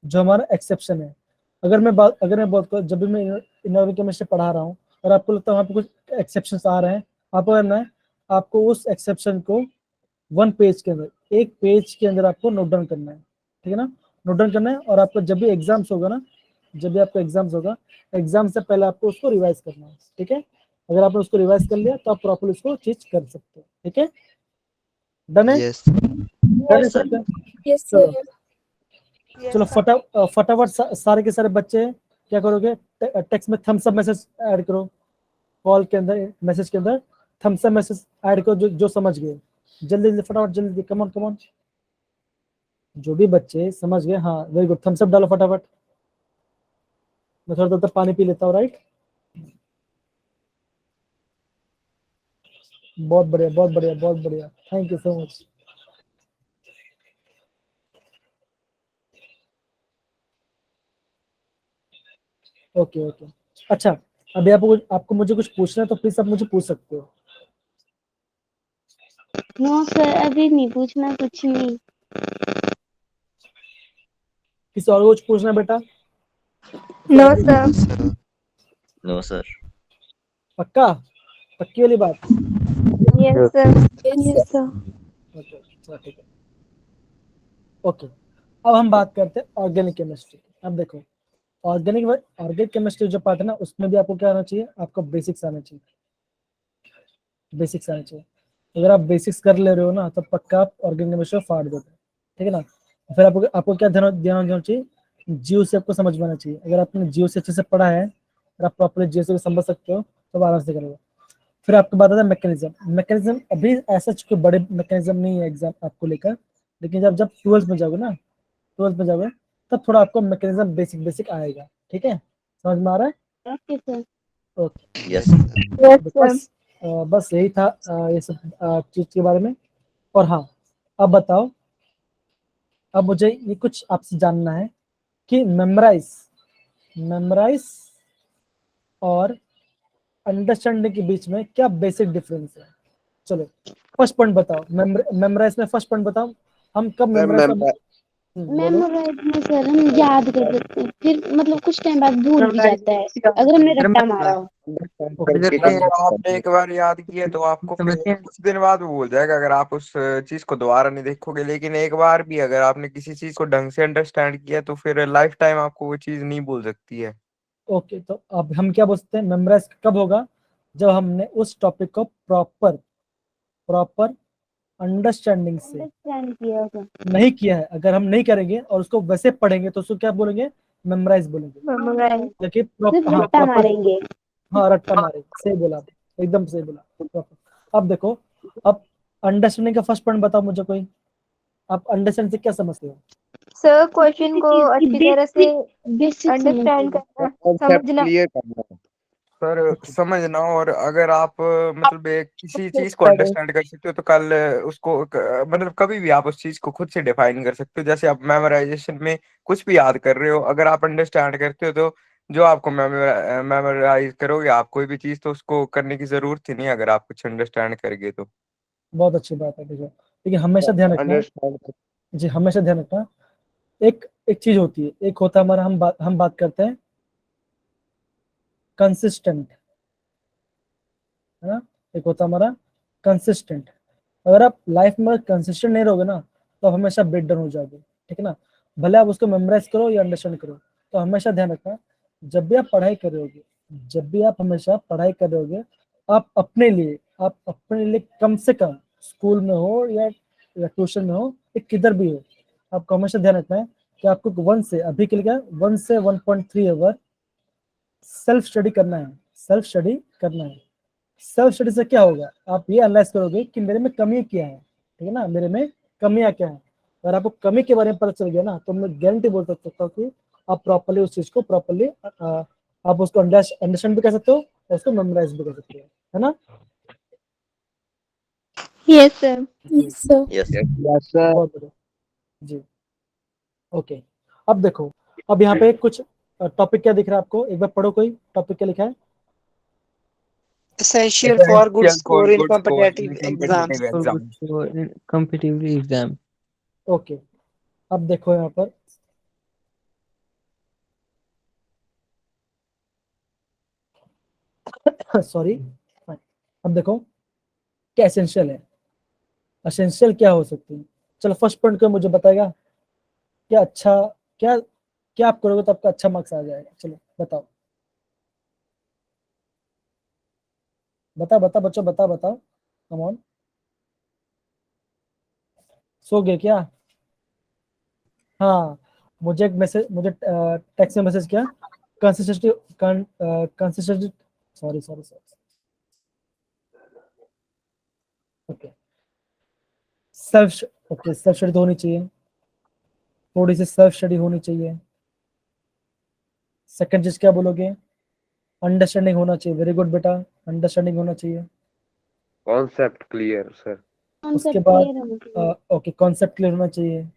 जो हमारा एक्सेप्शन है। अगर मैं बात करूँ, जब भी मैं इनऑर्गेनिक केमिस्ट्री पढ़ा रहा हूँ और आपको लगता है वहाँ पे कुछ एक्सेप्शंस आ रहे हैं, आपको करना है, आपको उस एक्सेप्शन को 1 पेज के अंदर, 1 पेज के अंदर आपको नोट डाउन करना है। ठीक है ना? नोट डाउन करना है, और आपको जब भी एग्जाम्स होगा ना, एग्जाम से पहले आपको उसको रिवाइज करना है। ठीक है? अगर आपने उसको रिवाइज कर लिया तो आप प्रॉपर्ली उसको चीज कर सकते हो। ठीक है? डन है? Yes. डन है सब? Yes, sir. Yes, चलो sir. फटाफट सारे के सारे बच्चे क्या करोगे, टेक्स्ट में थम्स अप मैसेज ऐड करो, कॉल के अंदर मैसेज के अंदर थम्स अप मैसेज ऐड करो जो समझ गए, जल्दी जल्दी फटाफट जल्दी, कम ऑन कम ऑन, जो भी बच्चे समझ गए, हाँ वेरी गुड, थम्स अप डालो फटाफट। मैं थोड़ा देर तक पानी पी लेता हूँ, राइट। बहुत बढ़िया बहुत बढ़िया बहुत बढ़िया, thank you so much. Okay okay, अच्छा अभी आपको मुझे कुछ पूछना है तो प्लीज आप मुझे पूछ सकते हो। नो सर, अभी नहीं पूछना कुछ नहीं। किसी और को कुछ पूछना है बेटा? No, sir. No, sir. No sir. पक्का, पक्की वाली बात? Yes, sir. Yes, sir. Okay चलो ठीक है। ओके, अब हम बात करते हैं ऑर्गेनिक केमिस्ट्री। अब देखो ऑर्गेनिक केमिस्ट्री जो पार्ट है ना, उसमें भी आपको क्या आना चाहिए, आपको बेसिक्स आना चाहिए, बेसिक्स आना चाहिए। अगर आप बेसिक्स कर ले रहे हो ना, तो पक्का आप ऑर्गेनिक केमिस्ट्री फाड़ दोगे, ठीक है ना। फिर आपको आपको क्या ध्यान ध्यान देना चाहिए, जीव से आपको समझ में आना चाहिए। अगर आपने जीव से अच्छे से पढ़ा है और आप प्रॉपरली जीव से समझ सकते हो तो आराम से करोगे। फिर आपको बात आता है मैकेनिज्म। मैकेनिज्म अभी ऐसा कोई बड़े मैकेनिज्म नहीं है एग्जाम आपको लेकर, लेकिन जब जब ट्वेल्थ में जाओगे ना, ट्वेल्थ में जाओगे तब थोड़ा आपको मैकेनिज्म बेसिक बेसिक आएगा, ठीक है, समझ में आ रहा है? Okay sir. Okay yes Yes, तो sir. बस यही था ये सब चीज के बारे में। और हाँ, अब बताओ, अब मुझे ये कुछ आपसे जानना है कि मेमोराइज और अंडरस्टैंडिंग के बीच में क्या बेसिक डिफरेंस है। चलो फर्स्ट पॉइंट बताओ, मेमोराइज में फर्स्ट पॉइंट बताओ, हम कब मेमोराइज बोलो। मेमोराइज में सर हम याद कर सकते हैं, फिर मतलब कुछ टाइम बाद भूल भी जाता है अगर हमने रट्टा मारा हो। जैसे आपने एक बार याद किया तो आपको फिर कुछ दिन बाद वो भूल जाएगा अगर आप उस चीज को दोबारा नहीं देखोगे, लेकिन एक बार भी अगर आपने किसी चीज को ढंग से अंडरस्टैंड किया तो फिर लाइफ टाइम आपको वो चीज नहीं भूल सकती है। ओके, तो अब हम क्या बोलते हैं, मेमोराइज कब होगा, जब हमने उस टॉपिक को प्रॉपर प्रॉपर अंडरस्टैंडिंग से अंडरस्टैंड किया होगा। नहीं किया है। अगर हम नहीं करेंगे और उसको वैसे पढ़ेंगे तो उसको क्या बोलेंगे, मेमोराइज बोलेंगे। Memorize. देखिए सिर्फ हाँ रट्टा प्रॉपर, मारेंगे। हाँ रट्टा मारे, सही बोला आप, एकदम सही बोला proper। अब देखो, अब अंडरस्टैंडिंग का फर्स्ट पॉइंट बताओ मुझे कोई, आप अंडरस्टैंड से क्या समझते हो? Sir, question को अच्छी तरह से बेसिक understand करना, कॉन्सेप्ट समझना। क्लियर करना है। सर समझना, और अगर आप मतलब किसी चीज को अंडरस्टैंड कर सकते हो तो कल उसको मतलब कभी भी आप उस चीज को खुद से डिफाइन कर सकते हो। जैसे आप मेमोराइजेशन में कुछ भी याद कर रहे हो, अगर आप अंडरस्टैंड करते हो तो जो आपको मेमोराइज करोगे आप कोई भी चीज, तो उसको करने की जरूरत ही नहीं अगर आप कुछ अंडरस्टैंड करोगे तो। बहुत अच्छी बात है। देखो लेकिन हमेशा ध्यान रखना, अंडरस्टैंड जी हमेशा ध्यान रखना, एक एक चीज होती है, एक होता है हमारा, हम बात करते हैं कंसिस्टेंट, है ना, एक होता है हमारा कंसिस्टेंट। अगर आप लाइफ में कंसिस्टेंट नहीं रहोगे ना, तो आप हमेशा ब्रेक डाउन हो जाओगे, ठीक है ना। भले आप उसको मेमोराइज करो या अंडरस्टैंड करो, तो हमेशा ध्यान रखना, जब भी आप पढ़ाई कर रहे होगे, जब भी आप हमेशा पढ़ाई कर रहे होगे, आप अपने लिए कम से कम, स्कूल में हो या ट्यूशन में हो या किधर भी हो, आपको हमेशा ध्यान रखना है कि आपको 1 से 1.3 आवर सेल्फ स्टडी करना है, सेल्फ स्टडी करना है। सेल्फ स्टडी से क्या होगा, आप ये एनालाइज करोगे कि मेरे में कमी क्या है, ठीक है ना, मेरे में कमियां क्या है। अगर आपको कमी के बारे में पता चल गया ना, तो मैं गारंटी बोल सकता हूँ कि आप प्रॉपर्ली उस चीज को प्रॉपर्ली आप उसको अंडरस्टैंड भी कर सकते हो और उसको मेमोराइज भी कर सकते हो, है ना। Yes, sir. Yes sir. Yes yes sir. बहुत बढ़िया जी। ओके, अब देखो, अब यहाँ पे कुछ टॉपिक क्या दिख रहा है आपको, एक बार पढ़ो, कोई टॉपिक क्या लिखा है। Essential for good score in competitive exams. competitive exam। competitive exam। Okay, अब देखो यहाँ पर सॉरी, अब देखो क्या एसेंशियल है, एसेंशियल क्या हो सकती है। चलो फर्स्ट पॉइंट को मुझे बताएगा, क्या अच्छा, क्या क्या आप करोगे तो आपका अच्छा मार्क्स आ जाएगा, चलो बताओ, बताओ बच्चों, बताओ कम ऑन, सो गए क्या? हाँ, मुझे एक मैसेज, मुझे टेक्स्ट में मैसेज किया consistency, consistency, sorry sorry sorry, okay self, okay self study तो होनी चाहिए, थोड़ी सी सेल्फ स्टडी होनी चाहिए। सेकंड चीज क्या बोलोगे? अंडरस्टैंडिंग होना चाहिए, वेरी गुड बेटा, अंडरस्टैंडिंग होना चाहिए। Concept clear sir. उसके कॉन्सेप्ट बाद क्लियर होना चाहिए। ओके कॉन्सेप्ट क्लियर होना चाहिए,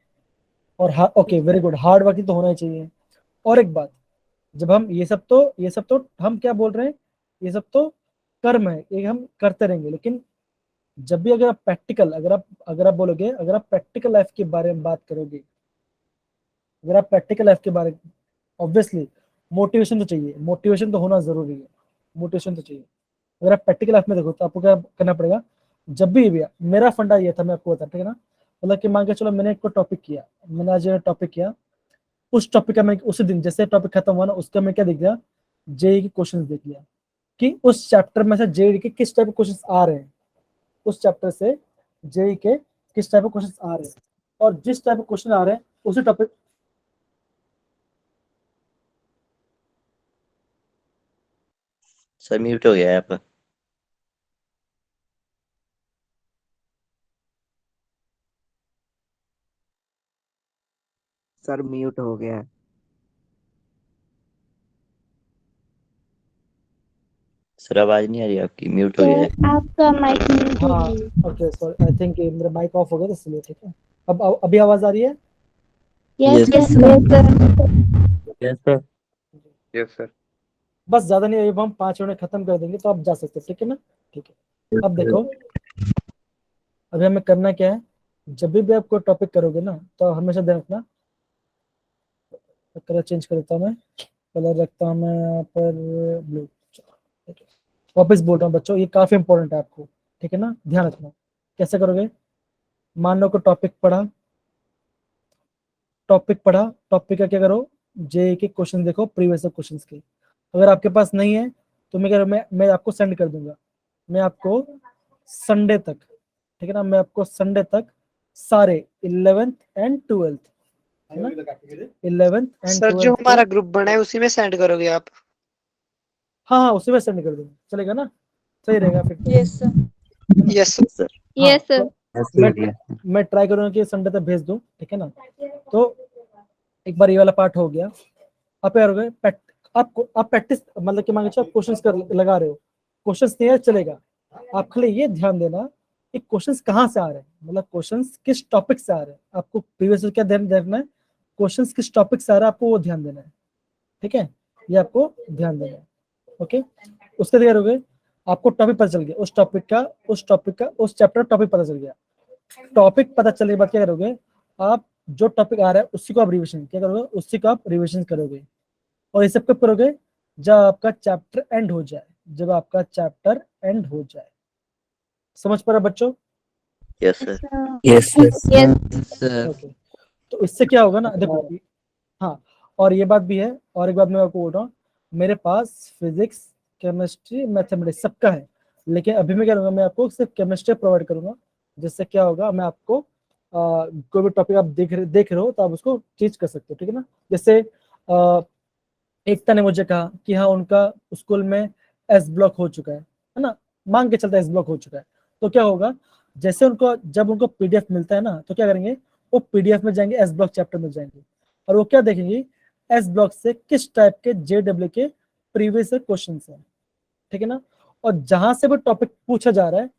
और okay very good, hard working तो होना ही चाहिए। और एक बात, जब हम ये सब तो हम क्या बोल रहे हैं, ये सब तो कर्म है, ये हम करते रहेंगे, लेकिन जब भी अगर आप प्रैक्टिकल, अगर आप बोलोगे, अगर आप प्रैक्टिकल लाइफ के बारे में बात करोगे, अगर आप प्रैक्टिकल लाइफ के बारे में, ऑब्वियसली मोटिवेशन तो चाहिए, मोटिवेशन तो होना जरूरी है, मोटिवेशन तो चाहिए। अगर आप प्रैक्टिकल लाइफ में देखो तो आपको क्या करना पड़ेगा, जब भी मेरा फंडा ये था, मैं आपको बताता, ठीक है ना, मतलब कि मान के चलो मैंने एक टॉपिक किया, मैंने आज टॉपिक किया, उस टॉपिक का मैं उसी दिन जैसे टॉपिक खत्म हुआ ना, उसका मैं क्या देख लिया, जेई के क्वेश्चन देख लिया कि उस चैप्टर में से जेई के किस टाइप के क्वेश्चन आ रहे हैं, उस चैप्टर से जेई के किस टाइप के क्वेश्चन आ रहे हैं, और जिस टाइप के क्वेश्चन आ रहे हैं उसी टॉपिक, सर म्यूट हो गया है आपका। सर म्यूट हो गया है। सर आवाज नहीं आ रही आपकी, म्यूट हो गया है। सर आपका माइक म्यूट हो हाँ गया। ओके सॉरी, आई थिंक मेरा माइक ऑफ हो गया था इसलिए, ठीक है। अब अभी आवाज आ रही है? Yes Yes, yes yes sir. Yes sir. Yes sir. बस ज्यादा नहीं, अभी हम 5 मिनट खत्म कर देंगे तो आप जा सकते हैं, ठीक है ना, ठीक है। अब देखो, अभी हमें करना क्या है, जब भी आप कोई टॉपिक करोगे ना, तो हमेशा ध्यान रखना, कलर चेंज कर देता हूँ मैं, कलर रखता हूँ मैं यहाँ पर ब्लू, ठीक है। वापस बोल रहा हूँ बच्चों, ये काफी इंपॉर्टेंट है आपको, ठीक है ना, ध्यान रखना। कैसे करोगे? मान लो को टॉपिक पढ़ा, टॉपिक का क्या करो, जे के क्वेश्चन देखो, प्रीवियस क्वेश्चन के, अगर आपके पास नहीं है तो मैं क्या, मैं आपको सेंड कर दूंगा, मैं आपको संडे तक, ठीक है ना, मैं आपको संडे तक सारे 11th एंड 12th, है ना, 11th एंड सर जो 12th हमारा के, ग्रुप बना है उसी में सेंड करोगे आप? हाँ हाँ उसी में सेंड कर दूंगा, चलेगा ना, सही रहेगा फिर तो, यस सर। Yes sir. हाँ यस सर। तो मैं ट्राई करूंगा कि संडे तक भेज दूं, ठीक है ना। तो एक बार ये वाला पार्ट हो गया, आप क्या करोगे, आप प्रैक्टिस, मतलब कि मान लीजिए आप क्वेश्चंस कर लगा रहे हो, क्वेश्चंस नहीं है चलेगा, आप खाली ये ध्यान देना कि क्वेश्चंस कहाँ से आ रहे हैं, मतलब क्वेश्चंस किस टॉपिक से आ रहे हैं, आपको प्रीवियस क्या ध्यान देखना है, क्वेश्चंस किस टॉपिक से आ रहा है आपको वो ध्यान देना है, ठीक है, ये आपको ध्यान देना है, ओके। उसके क्या करोगे, आपको टॉपिक पता चल गया, उस चैप्टर टॉपिक पता चल गया, टॉपिक पता चलने के बाद क्या करोगे, आप जो टॉपिक आ रहा है उसी को आप रिविजन क्या करोगे, उसी को आप रिविजन करोगे, और ये सब कब करोगे, जब आपका चैप्टर एंड हो जाए, जब आपका चैप्टर एंड हो जाए, समझ पा रहा बच्चों? Yes sir. Yes yes sir. Okay, तो इससे क्या होगा ना, देखो, हाँ, और ये बात भी है, और एक बात मैं आपको बोल रहा हूँ, मेरे पास फिजिक्स, केमिस्ट्री, मैथमेटिक्स सबका है, लेकिन अभी मैं क्या करूँगा, मैं आपको सिर्फ केमिस्ट्री प्रोवाइड करूंगा, जिससे क्या होगा, मैं आपको कोई भी टॉपिक आप देख रहे हो तो आप उसको टीच कर सकते हो, ठीक है ना। जैसे एकता ने मुझे कहा कि हाँ उनका स्कूल में एस ब्लॉक हो चुका है ना, मांग के चलता एस ब्लॉक हो चुका है, तो क्या होगा, जैसे उनको जब उनको पीडीएफ मिलता है ना, तो क्या करेंगे, वो पीडीएफ में जाएंगे, एस ब्लॉक चैप्टर में जाएंगे, और वो क्या देखेंगे, एस ब्लॉक से किस टाइप के जेडब्ल्यू के प्रीवियस क्वेश्चन है, ठीक है ना, और जहां से भी टॉपिक पूछा जा रहा है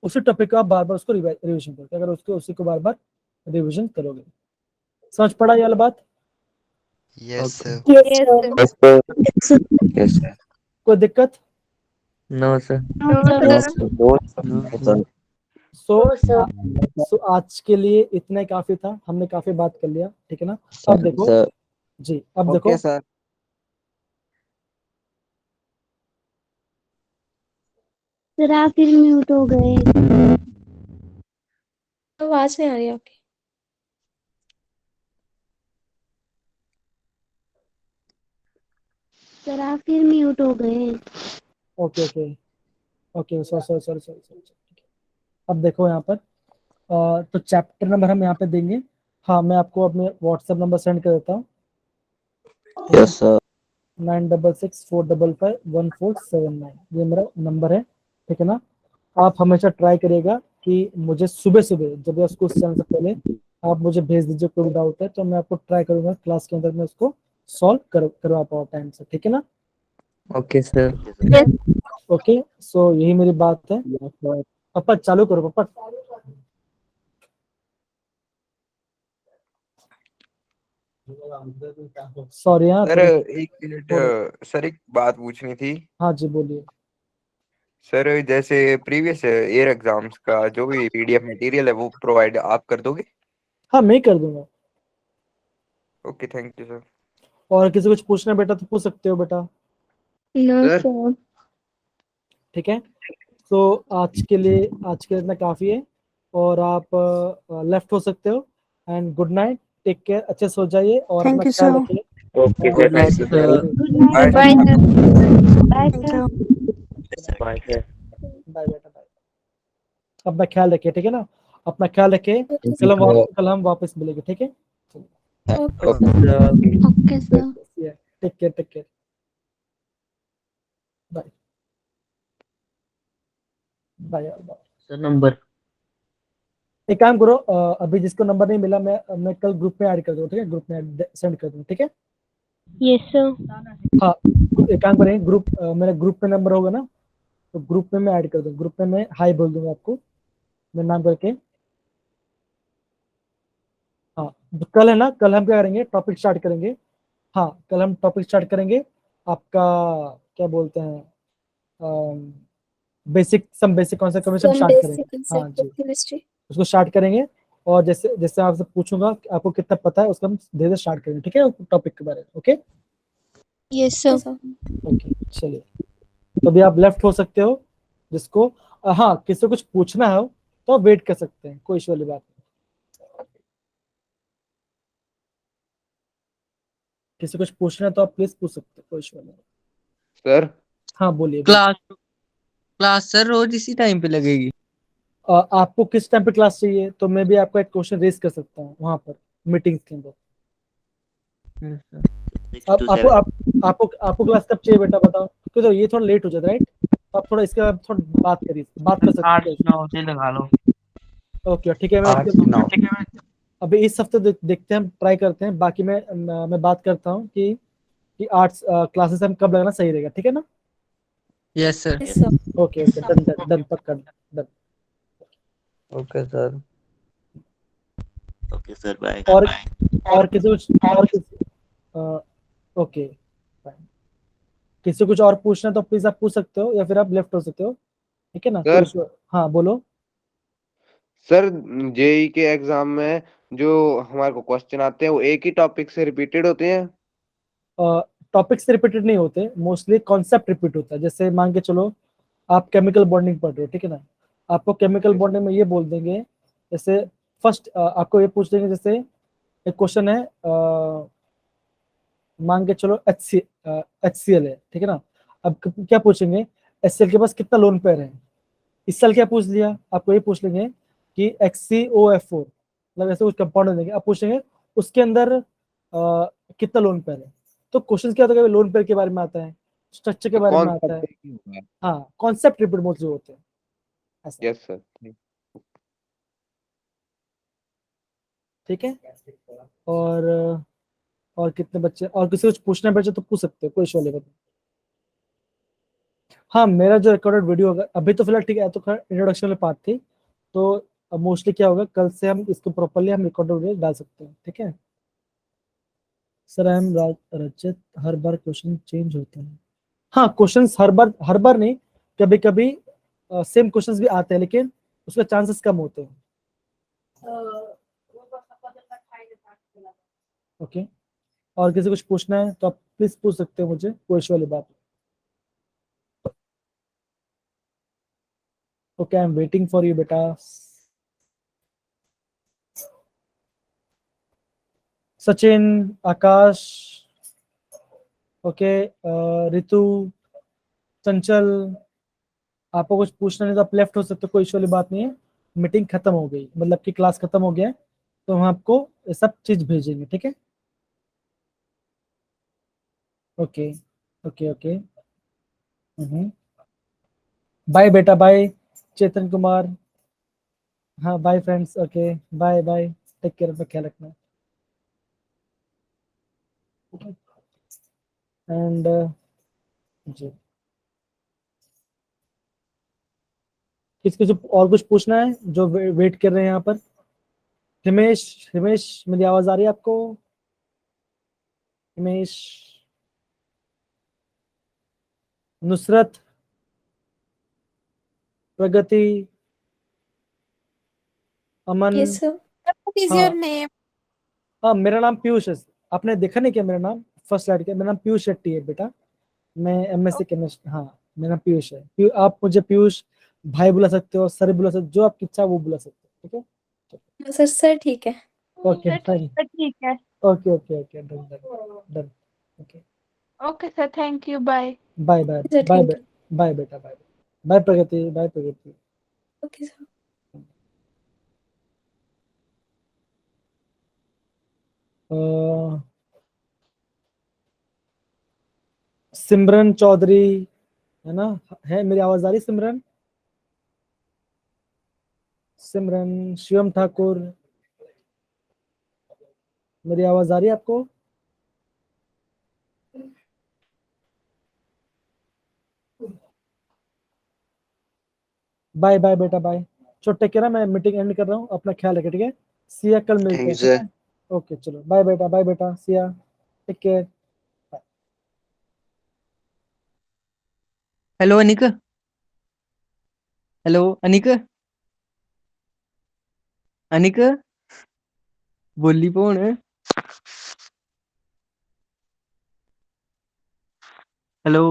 उसी टॉपिक को आप बार बार उसको रिविजन करोगे, अगर उसको उसी को बार बार रिविजन करोगे, समझ पड़ा ये वाला बात? Yes sir. Yes sir. Yes sir. कोई दिक्कत? No sir. No sir. So आज के लिए इतना ही काफी था, हमने काफी बात कर लिया, ठीक है ना। अब देखो सर जी, अब देखो ओके सर। सर आप फिर म्यूट हो गए। आवाज नहीं आ रही आपकी। सर आप फिर म्यूट हो गए। ओके ओके ओके, सॉरी, अब देखो यहाँ पर तो चैप्टर नंबर हम यहाँ पे देंगे, हाँ मैं आपको अपने व्हाट्सएप नंबर सेंड कर देता हूँ, यस सर 9664551479 ये मेरा नंबर है, ठीक है ना। आप हमेशा ट्राई करिएगा कि मुझे सुबह सुबह जब मैं स्कूल से आने से पहले आप मुझे भेज दीजिए, कोई भी डाउट है तो मैं आपको ट्राई करूंगा क्लास के अंदर में उसको सॉल्व करवा पाऊँ टाइम से, ठीक है ना। Okay sir. ओके, सो यही मेरी बात है। पापा चालू करो पापा। सॉरी हाँ सर थोड़ी। एक मिनट सर एक बात पूछनी थी। हाँ जी बोलिए। सर जैसे प्रीवियस ईयर एग्जाम्स का जो भी पीडीएफ मटेरियल है वो प्रोवाइड आप कर दोगे? हाँ मैं ही कर दूंगा। Okay thank you sir. और किसी कुछ पूछना है बेटा तो पूछ सकते हो बेटा, नो सर। सर। ठीक है। तो आज के लिए इतना काफी है और आप लेफ्ट हो सकते हो। And good night, take care, अच्छे से सो जाइए और अपना थैंक यू ख्याल सर। रखिए। Okay good night sir. Good night. Bye bye thank sir. You. Bye sir. Bye बेटा बाय। अपना ख्याल रखिए, ठीक है ना। अपना ख्याल रखिए। कल हम वापस मिलेंगे, ठीक है। Okay sir. Okay sir. Take care bye bye. Sir number. एक काम करो, अभी जिसको नंबर नहीं मिला मैं कल ग्रुप में ऐड कर दूँ, ठीक है। ग्रुप में सेंड कर दूँ, ठीक है। Yes sir. हाँ एक काम करेंगे, मेरे ग्रुप में नंबर होगा ना तो ग्रुप में मैं ऐड कर दूँ। ग्रुप में मैं हाई बोल दूंगा आपको मेरा नाम करके। हाँ तो कल है ना, कल हम क्या करेंगे, टॉपिक स्टार्ट करेंगे। हाँ कल हम टॉपिक स्टार्ट करेंगे आपका, क्या बोलते हैं, बेसिक कॉन्सेप्ट हम सम स्टार्ट करेंगे। बेसिक हाँ कंसेप्ट ऑफ जी, केमिस्ट्री। उसको स्टार्ट करेंगे। और जैसे जैसे आपसे पूछूंगा कि आपको कितना पता है उसका हम धीरे धीरे स्टार्ट करेंगे, ठीक है, टॉपिक के बारे में। Okay yes sir. ओके चलिए। तो अभी आप लेफ्ट हो सकते हो जिसको हाँ किसी को कुछ पूछना है तो आप वेट कर सकते हैं, कोई इशू वाली बात नहीं। किसी को कुछ पूछना है तो आप प्लीज पूछ सकते हो, कोई इशू वाली बात सर। नहीं। हाँ बोलिए। क्लास सर रोज इसी टाइम पे लगेगी? आपको किस टाइम पे क्लास चाहिए तो मैं भी आपको एक क्वेश्चन रेज कर सकता हूँ वहां पर मीटिंग्स के अंदर। आप आपको आप, आपको आपको क्लास कब चाहिए बेटा बताओ, क्योंकि तो ये थोड़ा लेट हो जाता है राइट, तो आप थोड़ा इसके बाद थोड़ा बात कर सकते हैं। 8-9 से लगा लो। ओके ठीक है। 8-9। अभी इस हफ्ते देखते हैं, हम ट्राई करते हैं। बाकी मैं बात करता हूँ कि आर्ट्स क्लासेस हम कब लगाना सही रहेगा, ठीक है ना। Yes sir. Okay okay done done done पक्का done. Okay sir. Okay sir bye और किसी ओके किसी को कुछ और पूछना तो प्लीज आप पूछ सकते हो या फिर आप लेफ्ट हो सकते हो, ठीक है ना, कोई सर। इशू। हाँ बोलो। सर जेई के एग्जाम में जो हमारे को क्वेश्चन आते हैं वो एक ही टॉपिक से रिपीटेड होते हैं? टॉपिक्स रिपीटेड नहीं होते, मोस्टली कॉन्सेप्ट रिपीट होता है। जैसे मान के चलो आप केमिकल बॉन्डिंग पढ़ रहे हो, ठीक है ना, आपको केमिकल बॉन्डिंग में ये बोल देंगे, जैसे फर्स्ट आपको ये पूछ देंगे, जैसे एक क्वेश्चन है, मान के चलो HCl है, ठीक है ना। अब क्या पूछेंगे, HCl के पास कितना लोन पेयर है। इस साल क्या पूछ लिया, आपको ये पूछ लेंगे कि HCOF4 मतलब ऐसे कुछ कंपाउंड देंगे, आप पूछेंगे उसके अंदर कितना लोन पेयर है। तो क्वेश्चन क्या होता है, लोन पेयर के बारे में आता है, स्ट्रक्चर के तो बारे में कौन आता है। सा एक ही होगा? हाँ कॉन्सेप्ट रिपीट मोस्टली होते हैं ऐसा, यस सर। ठीक है। और और कितने बच्चे, और किसी को कुछ पूछना है बच्चे तो पूछ सकते हो, कोई इशू वाली बात नहीं। हाँ मेरा जो रिकॉर्डेड वीडियो होगा अभी तो फिलहाल ठीक है, तो इंट्रोडक्शन वाली पार्ट थी, तो मोस्टली क्या होगा, कल से हम इसको प्रॉपरली हम रिकॉर्डेड वीडियो डाल सकते हैं, ठीक है। Sir I am Rajat, her bar question change होते हैं। हाँ क्वेश्चंस हर बार नहीं, कभी कभी सेम क्वेश्चंस भी आते हैं लेकिन उसका चांसेस कम होते हैं। ओके और किसी कुछ पूछना है तो आप प्लीज पूछ सकते हो मुझे, कोई इशू वाली बात। Okay I am waiting for you बेटा। सचिन, आकाश, ओके रितु, चंचल, आपको कुछ पूछना नहीं तो आप लेफ्ट हो सकते हो, कोई इशू वाली बात नहीं है। मीटिंग खत्म हो गई, मतलब कि क्लास खत्म हो गया है, तो हम आपको ये सब चीज भेजेंगे, ठीक है। Okay okay okay. बाय बेटा, बाय चेतन कुमार। हाँ bye friends, okay bye bye, take care, अपना ख्याल रखना। एंड जी, किसी और कुछ पूछना है जो वेट कर रहे हैं यहाँ पर? हिमेश, हिमेश मेरी आवाज आ रही है आपको? हिमेश, नुसरत, प्रगति, अमन। Yes, sir. What is हाँ your name? हाँ, मेरा नाम पीयूष है। आपने देखा नहीं क्या मेरा नाम फर्स्ट स्लाइड के? मेरा नाम पीयूष शेट्टी है बेटा। मैं एमएससी केमिस्ट्री, हाँ मेरा नाम पीयूष है। आप मुझे पीयूष भाई बुला सकते हो, सर बुला सकते हो, जो आपकी इच्छा वो बुला सकते हो, ठीक है? सर सर ठीक है। ओके थैंक, ठीक है। Okay okay okay, done done done, okay okay sir, thank you, bye. Bye bye sir bye thank you. Bye बेटा, bye bye Pragati, bye Pragati. Okay sir. Simran Chaudhary है ना? है मेरी आवाज आ रही सिमरन? सिमरन, शिवम ठाकुर, मेरी आवाज आ रही है आपको? बाय बाय बेटा, बाय। चलो टेक केयर, मैं मीटिंग एंड कर रहा हूँ, अपना ख्याल रखे, ठीक है? सिया, कल मिलते थैंक यू हैं, ठीक सर। है? ओके चलो, बाय बेटा, बाय बेटा, Siya, take care. Hello Anik, hello Anik, Anik बोली फोन। हेलो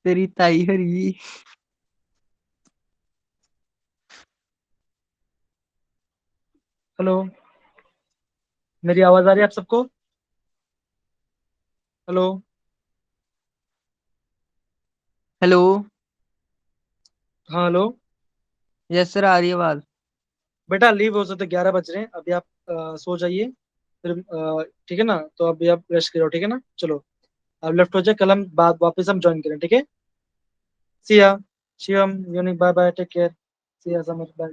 तेरी ताई हरी। हेलो, मेरी आवाज आ रही है आप सबको? हेलो, हेलो हाँ हेलो। यस सर, आ रही है आवाज। बेटा लीव हो सकते 11 बज रहे हैं, अभी आप सो जाइए फिर, ठीक है ना? तो अभी आप रेस्ट करो, ठीक है ना? चलो आप लेफ्ट हो जाए, कल हम बाद वापस हम ज्वाइन करें, ठीक है? सिया, शिवम, यूनिक, bye bye, take care. Siya, समझ, बाय।